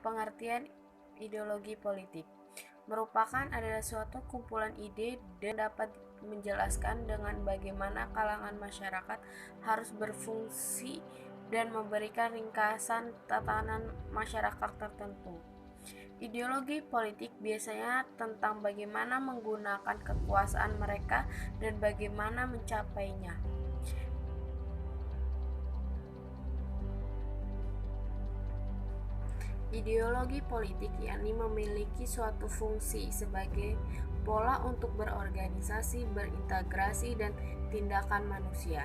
Pengertian ideologi politik merupakan adalah suatu kumpulan ide dan dapat menjelaskan dengan bagaimana kalangan masyarakat harus berfungsi dan memberikan ringkasan tatanan masyarakat tertentu. Ideologi politik biasanya tentang bagaimana menggunakan kekuasaan mereka dan bagaimana mencapainya. Ideologi politik yakni memiliki suatu fungsi sebagai pola untuk berorganisasi, berintegrasi, dan tindakan manusia.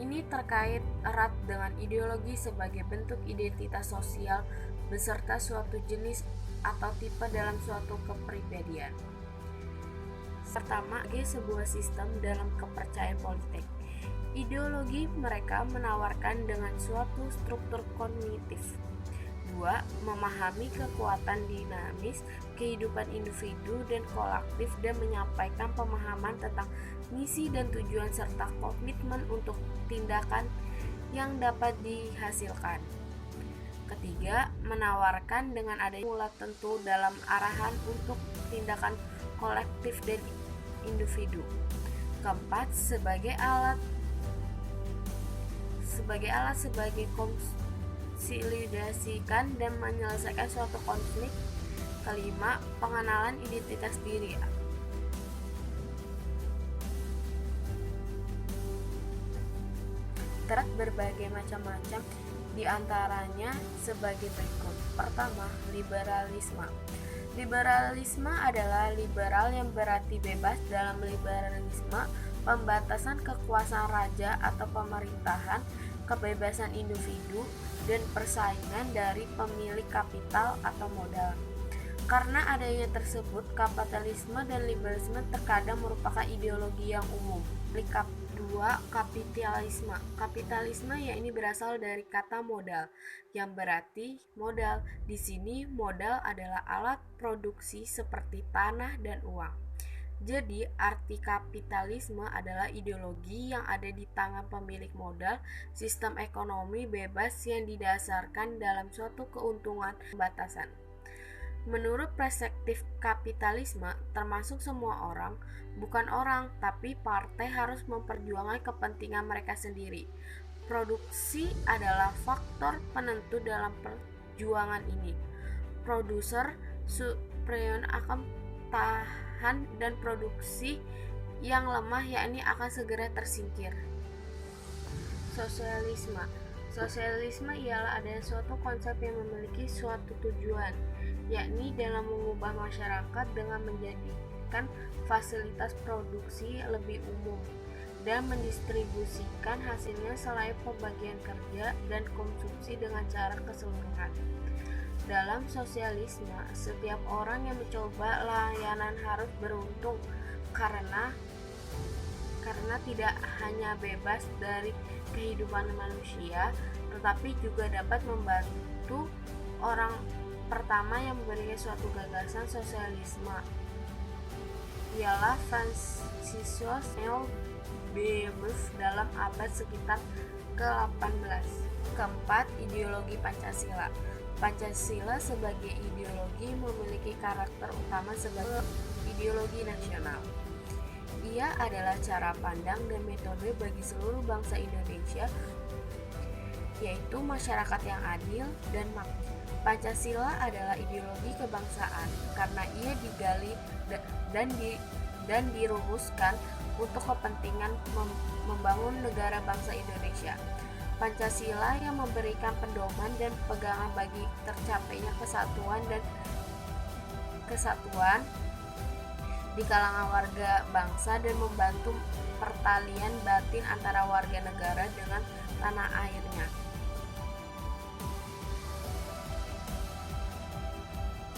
Ini terkait erat dengan ideologi sebagai bentuk identitas sosial beserta suatu jenis atau tipe dalam suatu kepribadian. Pertama, sebuah sistem dalam kepercayaan politik. Ideologi mereka menawarkan dengan suatu struktur kognitif. 2. Memahami kekuatan dinamis kehidupan individu dan kolektif dan menyampaikan pemahaman tentang misi dan tujuan serta komitmen untuk tindakan yang dapat dihasilkan. Ketiga, menawarkan dengan adanya formula tentu dalam arahan untuk tindakan kolektif dan individu. Keempat, sebagai alat konsolidasikan dan menyelesaikan suatu konflik. Kelima, pengenalan identitas diri. Terdapat berbagai macam-macam di antaranya sebagai berikut. Pertama, liberalisme. Liberalisme adalah liberal yang berarti bebas. Dalam liberalisme, pembatasan kekuasaan raja atau pemerintahan, kebebasan individu, dan persaingan dari pemilik kapital atau modal. Karena adanya tersebut, kapitalisme dan liberalisme terkadang merupakan ideologi yang umum. 2. Kapitalisme. Kapitalisme yakni berasal dari kata modal, yang berarti modal. Di sini modal adalah alat produksi seperti tanah dan uang. Jadi, arti kapitalisme adalah ideologi yang ada di tangan pemilik modal, sistem ekonomi bebas yang didasarkan dalam suatu keuntungan pembatasan. Menurut perspektif kapitalisme, termasuk semua orang, bukan orang, tapi partai harus memperjuangkan kepentingan mereka sendiri. Produksi adalah faktor penentu dalam perjuangan ini. Produser superior akan tahan dan produksi yang lemah yakni akan segera tersingkir. Sosialisme. Sosialisme ialah adanya suatu konsep yang memiliki suatu tujuan, yakni dalam mengubah masyarakat dengan menjadikan fasilitas produksi lebih umum dan mendistribusikan hasilnya selain pembagian kerja dan konsumsi dengan cara keseluruhan. Dalam sosialisme, setiap orang yang mencoba layanan harus beruntung karena tidak hanya bebas dari kehidupan manusia, tetapi juga dapat membantu orang pertama yang memberikan suatu gagasan sosialisme ialah Franciscus Beerbohm dalam abad sekitar ke-18. Keempat, ideologi Pancasila. Pancasila sebagai ideologi memiliki karakter utama sebagai ideologi nasional. Ia adalah cara pandang dan metode bagi seluruh bangsa Indonesia, yaitu masyarakat yang adil dan makmur. Pancasila adalah ideologi kebangsaan karena ia digali dan dirumuskan untuk kepentingan membangun negara bangsa Indonesia. Pancasila yang memberikan pedoman dan pegangan bagi tercapainya kesatuan di kalangan warga bangsa dan membantu pertalian batin antara warga negara dengan tanah airnya.